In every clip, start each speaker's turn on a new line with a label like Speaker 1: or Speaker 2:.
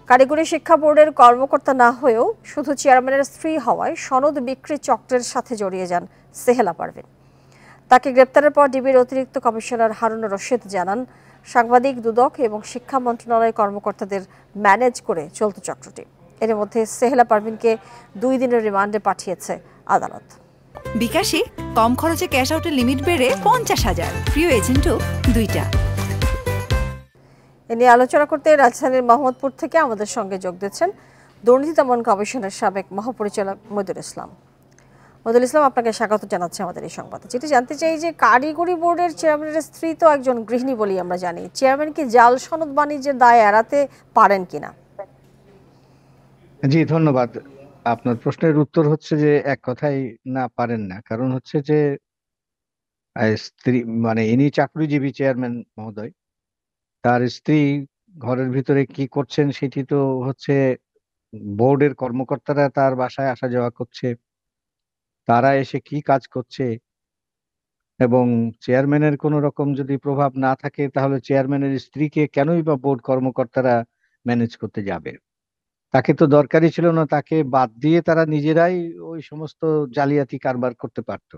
Speaker 1: কারিগরি শিক্ষা বোর্ডের কর্মকর্তা না হয়েও শুধু চেয়ারম্যানের স্ত্রী হওয়ায় সনদ বিক্রি চক্রের সাথে জড়িয়ে যান সেহেলা পারভীন। তাকে গ্রেপ্তারের পর ডিবির অতিরিক্ত কমিশনার হারুনুর রশিদ জানান, সাংবাদিক, দুদক এবং শিক্ষা মন্ত্রণালয় কর্মকর্তাদের ম্যানেজ করে চলত চক্রটি। এর মধ্যে সেহেলা পারভীনকে 2 দিনের রিমান্ডে পাঠিয়েছে আদালত।
Speaker 2: বিকাশে কম খরচে ক্যাশ আউটের লিমিট বেড়ে 50,000, প্রিয় এজেন্টও 2টা।
Speaker 1: এ নিয়ে আলোচনা করতে রাজধানীর মোহাম্মদপুর থেকে আমাদের সঙ্গে যোগ দিচ্ছেন দুর্নীতি দমন কমিশনের সাবেক মহাপরিচালক মইদুল ইসলাম। মইদুল ইসলাম, আপনাকে স্বাগত জানাচ্ছি আমাদের এই সংবাদে। যেটি জানতে চাই যে কারিগরি বোর্ডের চেয়ারম্যানের স্ত্রী তো একজন গৃহিণী বলি আমরা জানি, চেয়ারম্যান কি জাল সনদ বাণিজ্যের দায় এড়াতে পারেন কিনা?
Speaker 3: জি, ধন্যবাদ। আপনার প্রশ্নের উত্তর হচ্ছে যে এক কথাই না, পারেন না। কারণ হচ্ছে যে স্ত্রী মানে ইনি চাকরিজীবী চেয়ারম্যান মহোদয়, তার স্ত্রী ঘরের ভিতরে কি করছেন সেটি তো হচ্ছে বোর্ডের কর্মকর্তারা তার বাসায় আসা যাওয়া করছে, তারা এসে কি কাজ করছে এবং চেয়ারম্যানের কোনো রকম যদি প্রভাব না থাকে তাহলে চেয়ারম্যানের স্ত্রীকে কেনই বা বোর্ড কর্মকর্তারা ম্যানেজ করতে যাবে? তাকে তো দরকারই ছিল না, তাকে বাদ দিয়ে তারা নিজেরাই ওই সমস্ত জালিয়াতি কারবার করতে পারতো।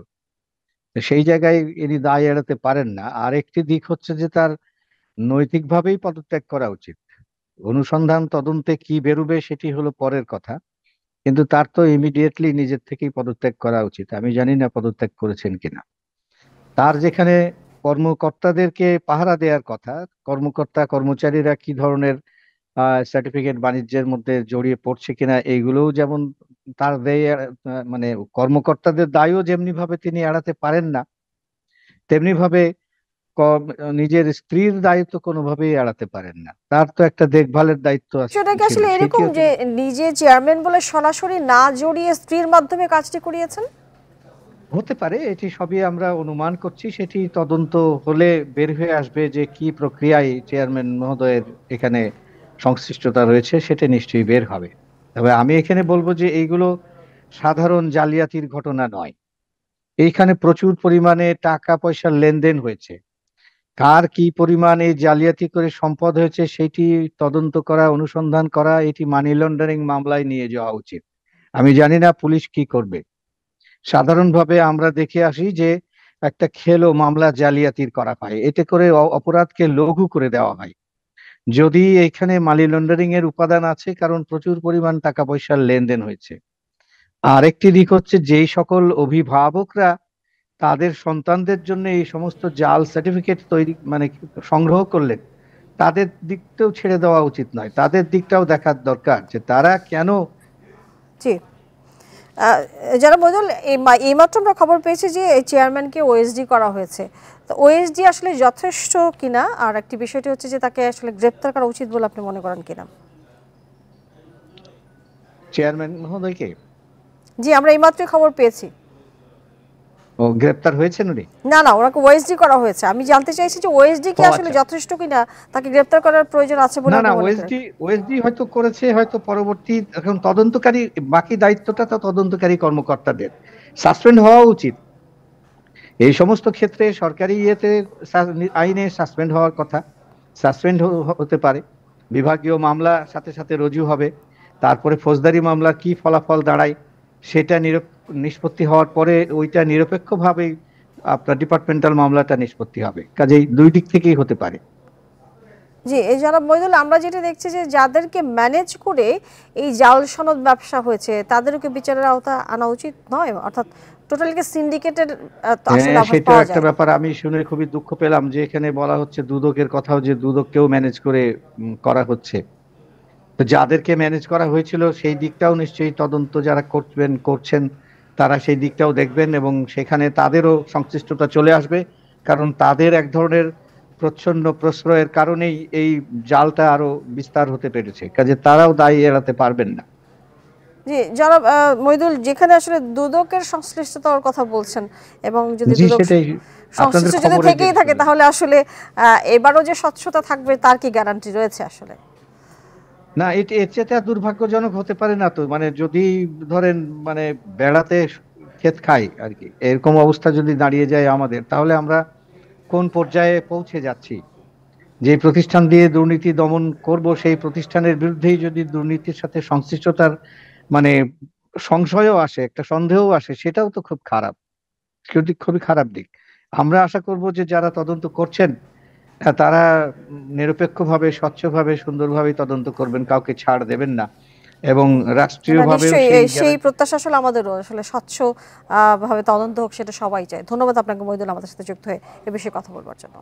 Speaker 3: তো সেই জায়গায় ইনি দায় এড়াতে পারেন না। আর একটি দিক হচ্ছে যে তার নৈতিকভাবেই পদত্যাগ করা উচিত। অনুসন্ধান তদন্তে কি বেরোবে সেটি হলো পরের কথা, কিন্তু তার তো ইমিডিয়েটলি নিজের থেকেই পদত্যাগ করা উচিত। আমি জানি না পদত্যাগ করেছেন কিনা। তার যেখানে কর্মকর্তাদেরকে পাহারা দেওয়ার কথা, কর্মকর্তা কর্মচারীরা কি ধরনের সার্টিফিকেট বাণিজ্যের মধ্যে জড়িয়ে পড়ছে কিনা, এইগুলোও যেমন তার দায়, মানে কর্মকর্তাদের দায়ও যেমনি ভাবে তিনি এড়াতে পারেন না, তেমনি ভাবে নিজের স্ত্রীর দায়িত্ব কোনোভাবেই এড়াতে পারেন না। তার তো একটা দেখভালের দায়িত্ব
Speaker 1: সেটা কি আসলে এরকম যে নিজে চেয়ারম্যান বলে সরাসরি না জড়িয়ে স্ত্রীর মাধ্যমে কাজটি করিয়েছেন?
Speaker 3: হতে পারে, এটি সবই আমরা অনুমান করছি। সেটি তদন্ত হলে বের হয়ে আসবে যে কি প্রক্রিয়ায় চেয়ারম্যান মহোদয়ের এখানে সংশ্লিষ্টতা রয়েছে, সেটা নিশ্চয়ই বের হবে। তবে আমি এখানে বলবো যে এইগুলো সাধারণ জালিয়াতির ঘটনা নয়। এইখানে প্রচুর পরিমাণে টাকা পয়সার লেনদেন হয়েছে। কার কি পরিমাণে জালিয়াতি করে সম্পদ হয়েছে সেটি তদন্ত করা, অনুসন্ধান করা, এটি মানি লন্ডারিং মামলায় নিয়ে যাওয়া উচিত। আমি জানি না পুলিশ কি করবে। সাধারণভাবে আমরা দেখে আসি যে একটা খেলো মামলা জালিয়াতির করা হয়, এতে করে অপরাধকে লঘু করে দেওয়া হয়। যদি এখানে মানি লন্ডারিং এর উপাদান আছে, কারণ প্রচুর পরিমাণ টাকা পয়সার লেনদেন হয়েছে। আর একটি দিক হচ্ছে যেই সকল অভিভাবকরা তাদের সন্তানদের জন্য এই সমস্ত জাল সার্টিফিকেট তৈরি মানে সংগ্রহ করলেন, তাদের দিকটাও ছেড়ে দেওয়া উচিত নয়। তাদের দিকটাও দেখার দরকার যে তারা কেন।
Speaker 1: জি, যারা বদল এইমাত্র আমরা খবর পেয়েছি যে চেয়ারম্যানকে ওএসডি করা হয়েছে, তো ওএসডি আসলে যথেষ্ট কিনা, আর একটি বিষয়টি হচ্ছে যে তাকে আসলে গ্রেপ্তার করা উচিত বলে আপনি মনে করেন কিনা?
Speaker 3: চেয়ারম্যান মহোদয়কে?
Speaker 1: জি, আমরা এইমাত্র খবর পেয়েছি।
Speaker 3: ও গ্রেপ্তার হয়েছেন উনি?
Speaker 1: না না, ওনাকে ওএসডি করা হয়েছে। আমি জানতে চাইছি যে ওএসডি কি আসলে যথেষ্ট কিনা, তাকে গ্রেপ্তার করার প্রয়োজন আছে বলে
Speaker 3: না না, ওএসডি হয়তো করেছে, হয়তো পরবর্তী এখন তদন্তকারী, বাকি দায়িত্বটা তো তদন্তকারী কর্মকর্তাদের। সাসপেন্ড হওয়া উচিত এই সমস্ত ক্ষেত্রে। সরকারি ইয়েতে আইনে সাসপেন্ড হওয়ার কথা, সাসপেন্ড হতে পারে। বিভাগীয় মামলা সাথে সাথে রুজু হবে, তারপরে ফৌজদারি মামলার কি ফলাফল দাঁড়ায় সেটা নিষ্পত্তি হওয়ার পরে ওইটা নিরপেক্ষভাবেই আপনার ডিপার্টমেন্টাল মামলাটা নিষ্পত্তি হবে। কাজেই দুই দিক থেকেই হতে পারে।
Speaker 1: জি, এই যারা মইদুল, আমরা যেটা দেখছি যে যাদেরকে ম্যানেজ করে এই জাল সনদ ব্যবসা হয়েছে তাদেরকে বিচারের আওতা আনা উচিত নয়, অর্থাৎ টোটালি সিন্ডিকেটের আসলে আভাস
Speaker 3: সেটা
Speaker 1: পাওয়া
Speaker 3: একটা
Speaker 1: যায়।
Speaker 3: ব্যাপার। আমি শুনে খুবই দুঃখ পেলাম যে এখানে বলা হচ্ছে দুদকের কথাও, যে দুদককেও ম্যানেজ করে করা হচ্ছে। তো যাদেরকে ম্যানেজ করা হয়েছিল সেই দিকটাও নিশ্চয়ই তদন্ত যারা করছেন তারা সেই দিকটাও দেখবেন এবং সেখানে তাদেরও সংশ্লিষ্টতা চলে আসবে। কারণ তাদের এক ধরনের প্রচ্ছন্ন প্রশ্রয়ের কারণেই এই জালটা আরো বিস্তার হতে পেরেছে। কাজে তারাও দায় এড়াতে পারবেন না।
Speaker 1: জি, যারা মইদুল, যেখানে আসলে দুদকের সংশ্লিষ্টতার কথা বলছেন এবং যদি দুদক সংশ্লিষ্ট যদি থেকেই থাকে তাহলে আসলে এবারও যে স্বচ্ছতা থাকবে তার কি গ্যারান্টি রয়েছে? আসলে
Speaker 3: না, এর চেয়ে আর দুর্ভাগ্যজনক হতে পারে না তো। মানে যদি ধরেন মানে বেড়াতে ক্ষেত খাই আর কি, এরকম অবস্থা যদি দাঁড়িয়ে যায় আমাদের, তাহলে আমরা কোন পর্যায়ে পৌঁছে যাচ্ছি? যে প্রতিষ্ঠান দিয়ে দুর্নীতি দমন করব সেই প্রতিষ্ঠানের বিরুদ্ধেই যদি দুর্নীতির সাথে সংশ্লিষ্টতার মানে সংশয়ও আসে, একটা সন্দেহও আসে, সেটাও তো খুব খারাপ, খুবই খারাপ দিক। আমরা আশা করব যে যারা তদন্ত করছেন তারা নিরপেক্ষভাবে, স্বচ্ছভাবে, সুন্দরভাবে তদন্ত করবেন, কাউকে ছাড় দেবেন না, এবং
Speaker 1: না,
Speaker 3: রাষ্ট্রীয়ভাবেও
Speaker 1: নিশ্চয়ই
Speaker 3: সেই
Speaker 1: সেই প্রত্যাশা আসলে আমাদেরও, আসলে স্বচ্ছ ভাবে তদন্ত হোক, সেটা সবাই চায়। ধন্যবাদ আপনাকে মহিদুল, আমাদের সাথে যুক্ত হয়ে এ বিষয়ে কথা বলবার জন্য।